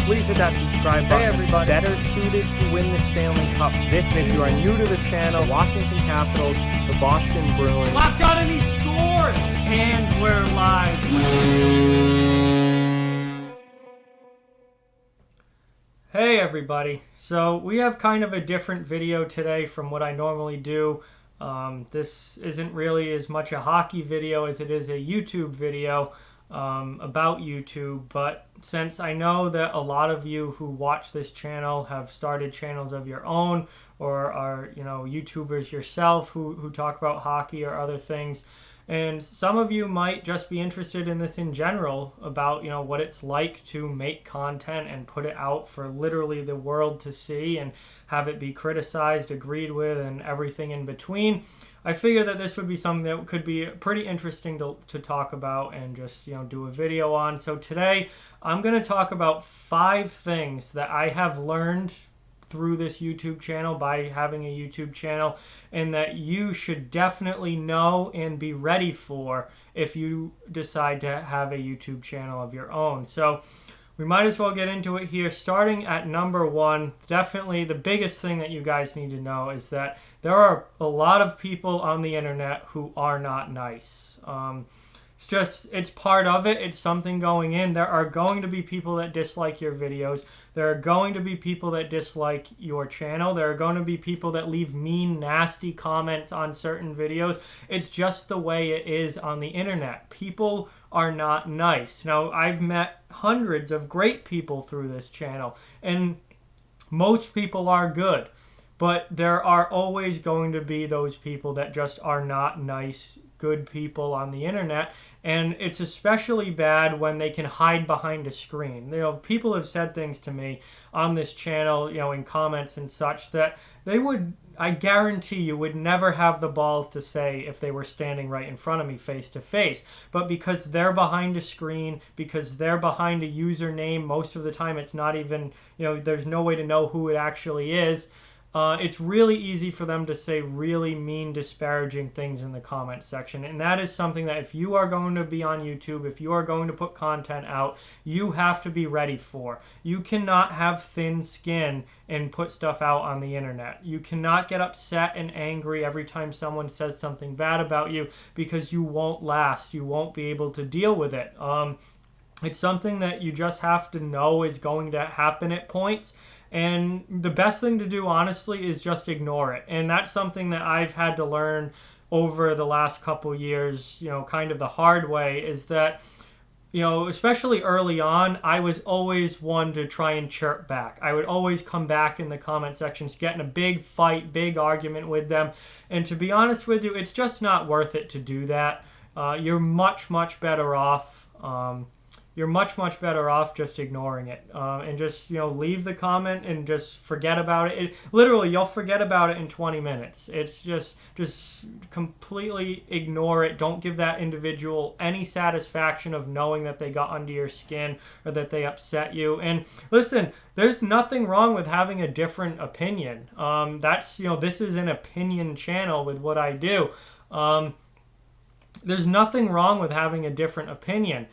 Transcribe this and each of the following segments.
please hit that subscribe button. Hey everybody, better suited to win the Stanley Cup this season. If you are new to the channel, Washington Capitals, the Boston Bruins. Locked on and he scored! And we're live. Hey everybody, so we have kind of a different video today from what I normally do. This isn't really as much a hockey video as it is a YouTube video about YouTube, but since I know that a lot of you who watch this channel have started channels of your own or are, YouTubers yourself who talk about hockey or other things, and some of you might just be interested in this in general about, what it's like to make content and put it out for literally the world to see and have it be criticized, agreed with, and everything in between. I figure that this would be something that could be pretty interesting to talk about and just, do a video on. So today I'm going to talk about 5 things that I have learned through this YouTube channel by having a YouTube channel, and that you should definitely know and be ready for if you decide to have a YouTube channel of your own. So we might as well get into it here. Starting at number 1, definitely the biggest thing that you guys need to know is that there are a lot of people on the internet who are not nice. It's part of it. It's something going in. There are going to be people that dislike your videos. There are going to be people that dislike your channel. There are going to be people that leave mean, nasty comments on certain videos. It's just the way it is on the internet. People are not nice. Now, I've met hundreds of great people through this channel, and most people are good. But there are always going to be those people that just are not nice, good people on the internet. And it's especially bad when they can hide behind a screen. People have said things to me on this channel, in comments and such, that they would, I guarantee you, would never have the balls to say if they were standing right in front of me face to face. But because they're behind a screen, because they're behind a username, most of the time it's not even, there's no way to know who it actually is. It's really easy for them to say really mean, disparaging things in the comment section. And that is something that if you are going to be on YouTube, if you are going to put content out, you have to be ready for. You cannot have thin skin and put stuff out on the internet. You cannot get upset and angry every time someone says something bad about you, because you won't last. You won't be able to deal with it. It's something that you just have to know is going to happen at points. And the best thing to do, honestly, is just ignore it. And that's something that I've had to learn over the last couple years, kind of the hard way, is that, especially early on, I was always one to try and chirp back. I would always come back in the comment sections, get in a big fight, big argument with them. And to be honest with you, it's just not worth it to do that. You're much, much better off. You're much, much better off just ignoring it and just, leave the comment and just forget about it. Literally, you'll forget about it in 20 minutes. It's just completely ignore it. Don't give that individual any satisfaction of knowing that they got under your skin or that they upset you. And listen, there's nothing wrong with having a different opinion. This is an opinion channel with what I do. There's nothing wrong with having a different opinion.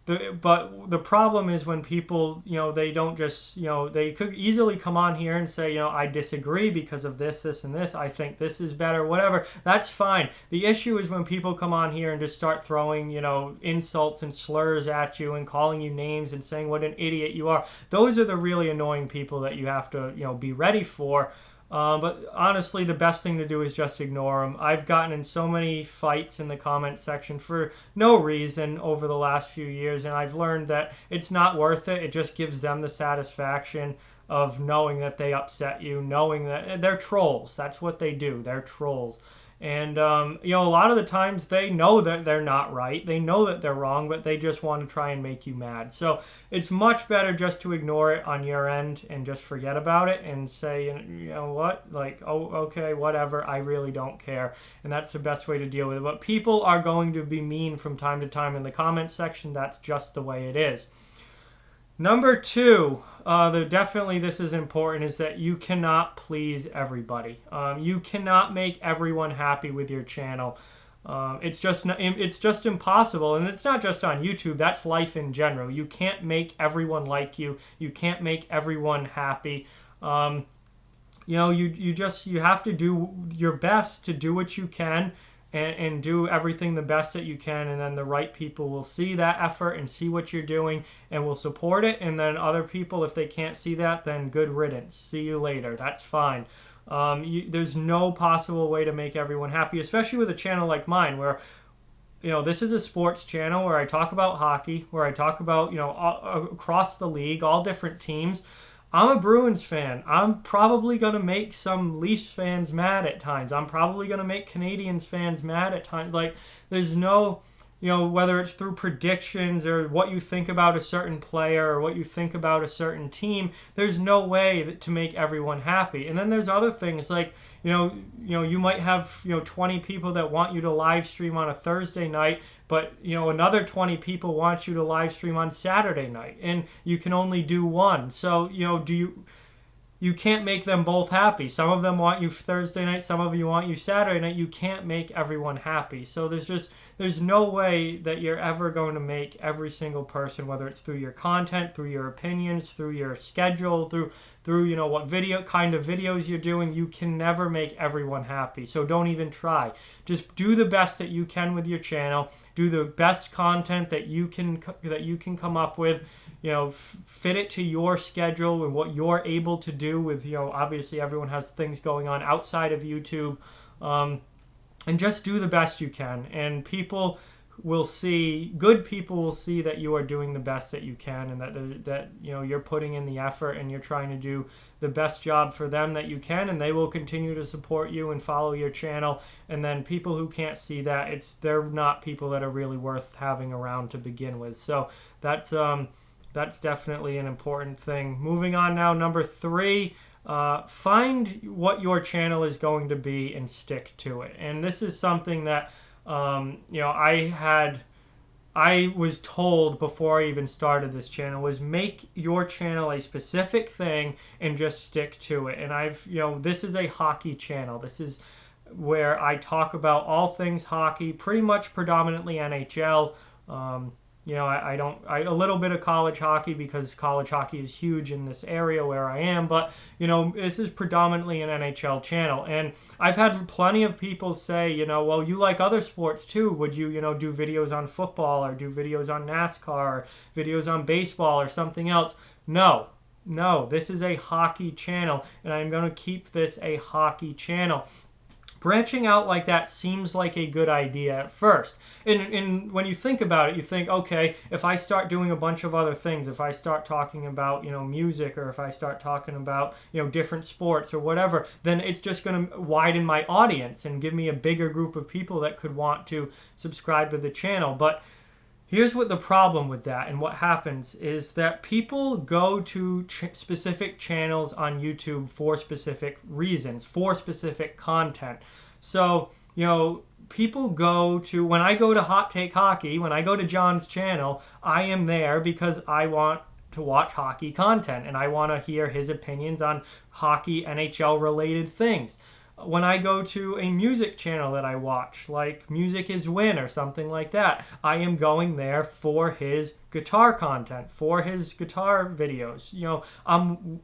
But the problem is when people, they don't just, they could easily come on here and say, I disagree because of this, this, and this. I think this is better, whatever. That's fine. The issue is when people come on here and just start throwing, insults and slurs at you and calling you names and saying what an idiot you are. Those are the really annoying people that you have to, be ready for. But honestly, the best thing to do is just ignore them. I've gotten in so many fights in the comment section for no reason over the last few years, and I've learned that it's not worth it. It just gives them the satisfaction of knowing that they upset you, knowing that they're trolls. That's what they do. They're trolls. And, a lot of the times they know that they're not right. They know that they're wrong, but they just want to try and make you mad. So it's much better just to ignore it on your end and just forget about it and say, what? Like, oh, okay, whatever. I really don't care. And that's the best way to deal with it. But people are going to be mean from time to time in the comment section. That's just the way it is. Number 2, definitely this is important, is that you cannot please everybody. You cannot make everyone happy with your channel. It's just impossible, and it's not just on YouTube. That's life in general. You can't make everyone like you. You can't make everyone happy. You have to do your best to do what you can, and do everything the best that you can, and then the right people will see that effort and see what you're doing and will support it. And then other people, if they can't see that, then good riddance. See you later. That's fine. There's no possible way to make everyone happy, especially with a channel like mine where, this is a sports channel where I talk about hockey, where I talk about, across the league, all different teams. I'm a Bruins fan. I'm probably going to make some Leafs fans mad at times. I'm probably going to make Canadiens fans mad at times. Like, there's no, whether it's through predictions or what you think about a certain player or what you think about a certain team, there's no way to make everyone happy. And then there's other things like, you might have, 20 people that want you to live stream on a Thursday night, but, another 20 people want you to live stream on Saturday night, and you can only do one. So, you can't make them both happy. Some of them want you Thursday night, some of you want you Saturday night. You can't make everyone happy. So there's no way that you're ever going to make every single person, whether it's through your content, through your opinions, through your schedule, through what kind of videos you're doing. You can never make everyone happy. So don't even try. Just do the best that you can with your channel. Do the best content that you can come up with. Fit it to your schedule and what you're able to do with, obviously everyone has things going on outside of YouTube. And just do the best you can. And good people will see that you are doing the best that you can, and that you're putting in the effort and you're trying to do the best job for them that you can, and they will continue to support you and follow your channel. And then people who can't see that, they're not people that are really worth having around to begin with. So that's definitely an important thing. Moving on now, number 3, find what your channel is going to be and stick to it. And this is something that, I was told before I even started this channel, was make your channel a specific thing and just stick to it. And this is a hockey channel. This is where I talk about all things hockey, pretty much predominantly NHL. A little bit of college hockey because college hockey is huge in this area where I am, but, this is predominantly an NHL channel. And I've had plenty of people say, well, you like other sports too. Would you, do videos on football or do videos on NASCAR or videos on baseball or something else? No, this is a hockey channel, and I'm going to keep this a hockey channel. Branching out like that seems like a good idea at first. And when you think about it, you think, okay, if I start doing a bunch of other things, if I start talking about, music, or if I start talking about, different sports or whatever, then it's just going to widen my audience and give me a bigger group of people that could want to subscribe to the channel. But here's what the problem with that and what happens is that people go to specific channels on YouTube for specific reasons, for specific content. So, people go to, when I go to Hot Take Hockey, when I go to John's channel, I am there because I want to watch hockey content and I want to hear his opinions on hockey, NHL related things. When I go to a music channel that I watch, like Music is Win or something like that, I am going there for his guitar content, for his guitar videos. I'm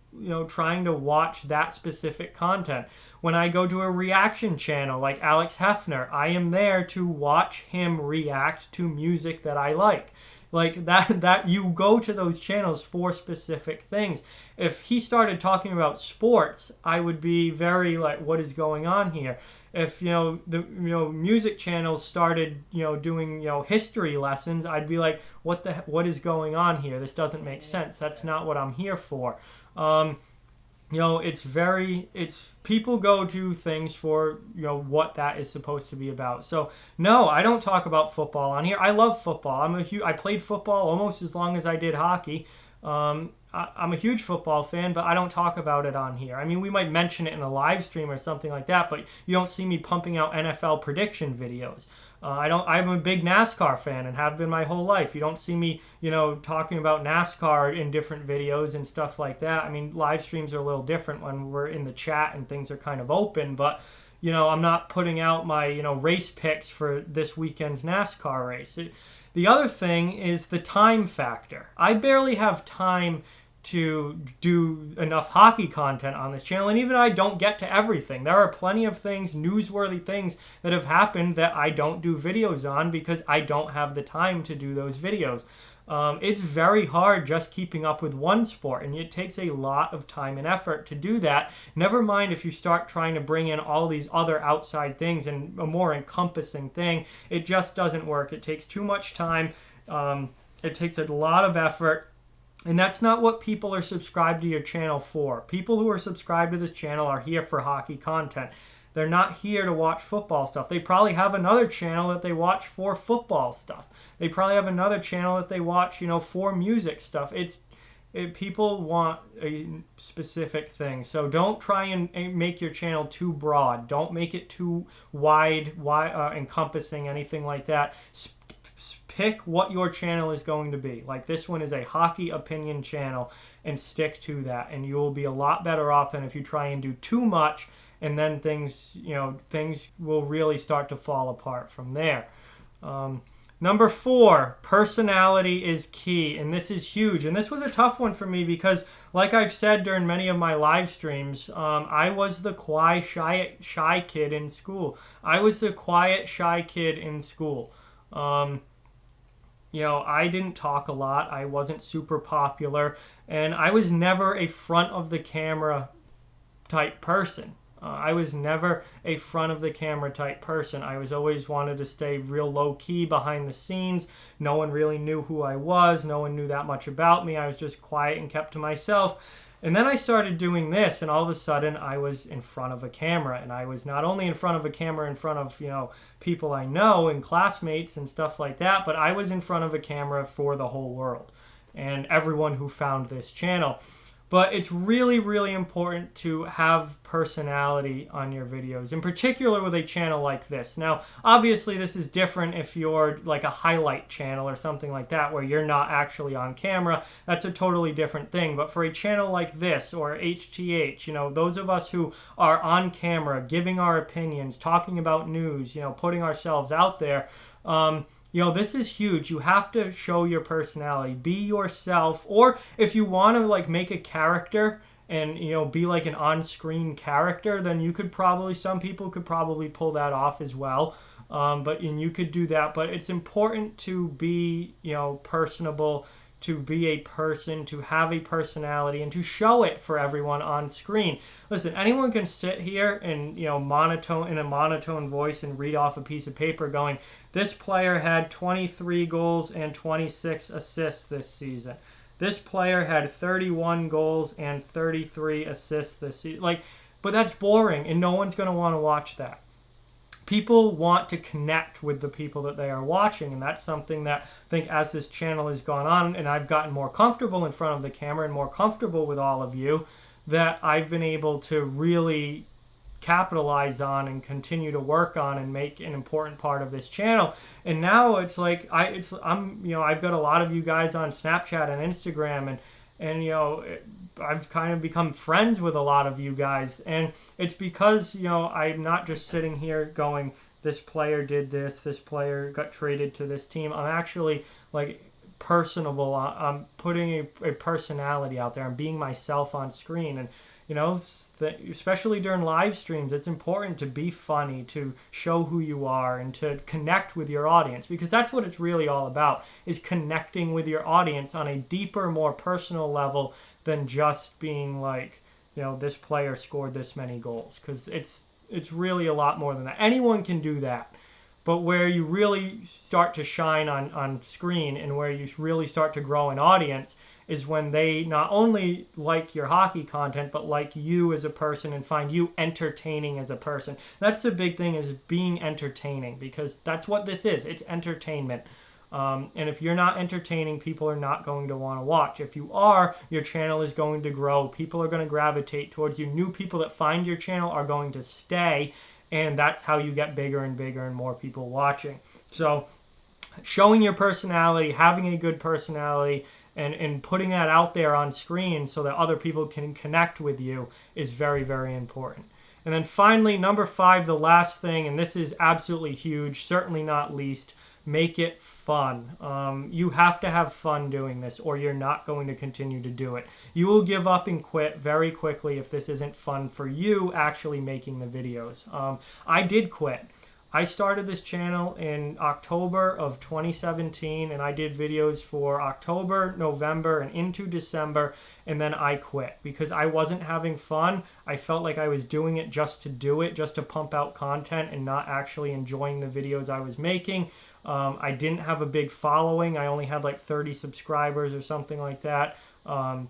trying to watch that specific content. When I go to a reaction channel like Alex Hefner, I am there to watch him react to music that I like. Like that you go to those channels for specific things. If he started talking about sports, I would be very like, what is going on here? If the music channels started doing history lessons, I'd be like, what is going on here? This doesn't make sense. That's not what I'm here for. It's people go to things for, what that is supposed to be about. So no, I don't talk about football on here. I love football. I played football almost as long as I did hockey. I'm a huge football fan, but I don't talk about it on here. I mean, we might mention it in a live stream or something like that, but you don't see me pumping out NFL prediction videos. I'm a big NASCAR fan and have been my whole life. You don't see me, talking about NASCAR in different videos and stuff like that. I mean, live streams are a little different when we're in the chat and things are kind of open, but, I'm not putting out my, race picks for this weekend's NASCAR race. The other thing is the time factor. I barely have time to do enough hockey content on this channel, and even I don't get to everything. There are plenty of things, newsworthy things that have happened that I don't do videos on because I don't have the time to do those videos. It's very hard just keeping up with one sport, and it takes a lot of time and effort to do that. Never mind if you start trying to bring in all these other outside things and a more encompassing thing. It just doesn't work. It takes too much time. It takes a lot of effort. And that's not what people are subscribed to your channel for. People who are subscribed to this channel are here for hockey content. They're not here to watch football stuff. They probably have another channel that they watch for football stuff. They probably have another channel that they watch, for music stuff. People want a specific thing. So don't try and make your channel too broad. Don't make it too wide, encompassing, anything like that. Pick what your channel is going to be. Like this one is a hockey opinion channel, and stick to that, and you will be a lot better off than if you try and do too much, and then things will really start to fall apart from there. Number 4, personality is key, and this is huge. And this was a tough one for me because, like I've said during many of my live streams, I was the quiet, shy kid in school. I was the quiet, shy kid in school. I didn't talk a lot. I wasn't super popular, and I was never a front of the camera type person. I was never a front of the camera type person. I was always wanted to stay real low key behind the scenes. No one really knew who I was. No one knew that much about me. I was just quiet and kept to myself. And then I started doing this, and all of a sudden I was in front of a camera. And I was not only in front of a camera, in front of, people I know and classmates and stuff like that, but I was in front of a camera for the whole world and everyone who found this channel. But it's really, really important to have personality on your videos, in particular with a channel like this. Now, obviously, this is different if you're like a highlight channel or something like that, where you're not actually on camera. That's a totally different thing. But for a channel like this or HTH, those of us who are on camera, giving our opinions, talking about news, putting ourselves out there, this is huge. You have to show your personality. Be yourself. Or if you want to make a character and, be like an on-screen character, then some people could probably pull that off as well. And you could do that. But it's important to be, personable, to be a person, to have a personality, and to show it for everyone on screen. Listen, anyone can sit here and, in a monotone voice and read off a piece of paper going, this player had 23 goals and 26 assists this season. This player had 31 goals and 33 assists this season. But that's boring, and no one's going to want to watch that. People want to connect with the people that they are watching, and that's something that I think as this channel has gone on and I've gotten more comfortable in front of the camera and more comfortable with all of you, that I've been able to really capitalize on and continue to work on and make an important part of this channel. And now it's like I've got a lot of you guys on Snapchat and Instagram, and I've kind of become friends with a lot of you guys, and it's because I'm not just sitting here going, this player did this player got traded to this team. I'm actually personable. I'm putting a personality out there. I'm being myself on screen, and especially during live streams, it's important to be funny, to show who you are, and to connect with your audience, because that's what it's really all about, is connecting with your audience on a deeper, more personal level than just being this player scored this many goals, because it's really a lot more than that. Anyone can do that. But where you really start to shine on screen, and where you really start to grow an audience, is when they not only like your hockey content, but like you as a person and find you entertaining as a person. That's the big thing, is being entertaining, because that's what this is. It's entertainment. And if you're not entertaining, people are not going to want to watch. If you are, your channel is going to grow. People are going to gravitate towards you. New people that find your channel are going to stay, and that's how you get bigger and bigger and more people watching. So showing your personality, having a good personality, and putting that out there on screen so that other people can connect with you is very, very important. And then finally, number 5, the last thing, and this is absolutely huge, certainly not least, make it fun. You have to have fun doing this or you're not going to continue to do it. You will give up and quit very quickly if this isn't fun for you actually making the videos. I did quit. I started this channel in October of 2017 and I did videos for October, November, and into December, and then I quit because I wasn't having fun. I felt like I was doing it just to do it, just to pump out content and not actually enjoying the videos I was making. I didn't have a big following. I only had like 30 subscribers or something like that.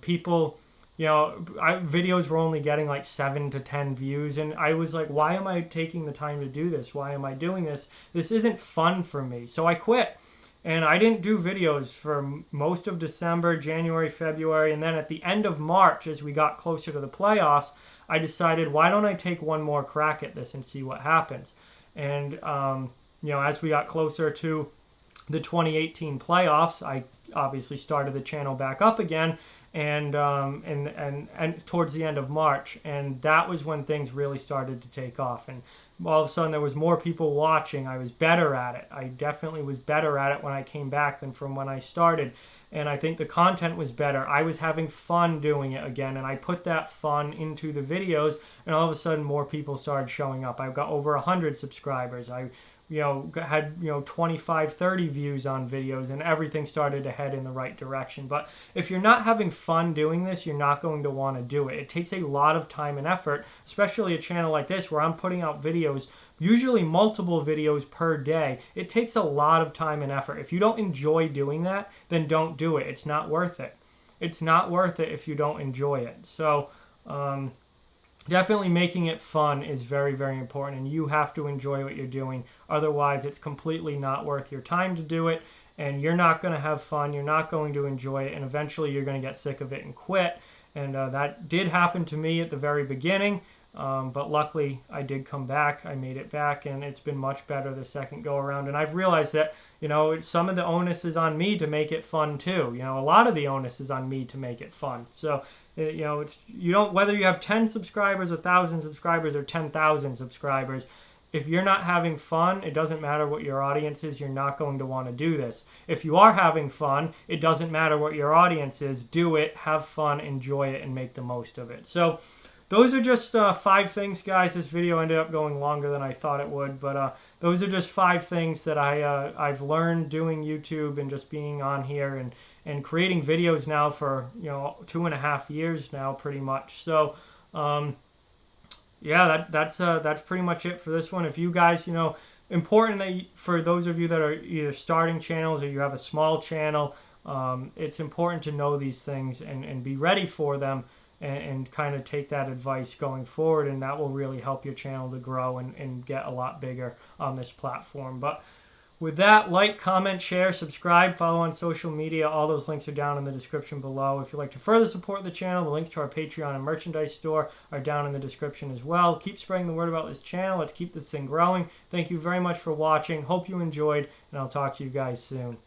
People... videos were only getting like 7 to 10 views, and I was like, why am I taking the time to do this? Why am I doing this? This isn't fun for me. So I quit, and I didn't do videos for most of December, January, February, and then at the end of March, as we got closer to the playoffs, I decided, why don't I take one more crack at this and see what happens? And, as we got closer to the 2018 playoffs, I obviously started the channel back up again, and towards the end of March, and that was when things really started to take off, and all of a sudden there was more people watching. I was better at it. I definitely was better at it when I came back than from when I started, and I think the content was better. I was having fun doing it again, and I put that fun into the videos, and all of a sudden more people started showing up. I've got over 100 subscribers. I had 25, 30 views on videos, and everything started to head in the right direction. But if you're not having fun doing this, you're not going to want to do it. It takes a lot of time and effort, especially a channel like this where I'm putting out videos, usually multiple videos per day. It takes a lot of time and effort. If you don't enjoy doing that, then don't do it. It's not worth it. It's not worth it if you don't enjoy it. So, definitely making it fun is very, very important, and you have to enjoy what you're doing. Otherwise, it's completely not worth your time to do it, and you're not going to have fun. You're not going to enjoy it, and eventually you're going to get sick of it and quit. And that did happen to me at the very beginning, but luckily I did come back. I made it back, and it's been much better the second go around. And I've realized that, some of the onus is on me to make it fun too. A lot of the onus is on me to make it fun. So, whether you have 10 subscribers, 1,000 subscribers, or 10,000 subscribers, if you're not having fun, it doesn't matter what your audience is, you're not going to want to do this. If you are having fun, it doesn't matter what your audience is, do it, have fun, enjoy it, and make the most of it. So those are just 5 things, guys. This video ended up going longer than I thought it would, but those are just 5 things that I've learned doing YouTube and just being on here and creating videos now for 2.5 years now, pretty much. So yeah, that's pretty much it for this one. If you guys, important that for those of you that are either starting channels or you have a small channel, it's important to know these things and be ready for them, and kind of take that advice going forward, and that will really help your channel to grow and get a lot bigger on this platform. But with that, like, comment, share, subscribe, follow on social media. All those links are down in the description below. If you'd like to further support the channel, the links to our Patreon and merchandise store are down in the description as well. Keep spreading the word about this channel. Let's keep this thing growing. Thank you very much for watching. Hope you enjoyed, and I'll talk to you guys soon.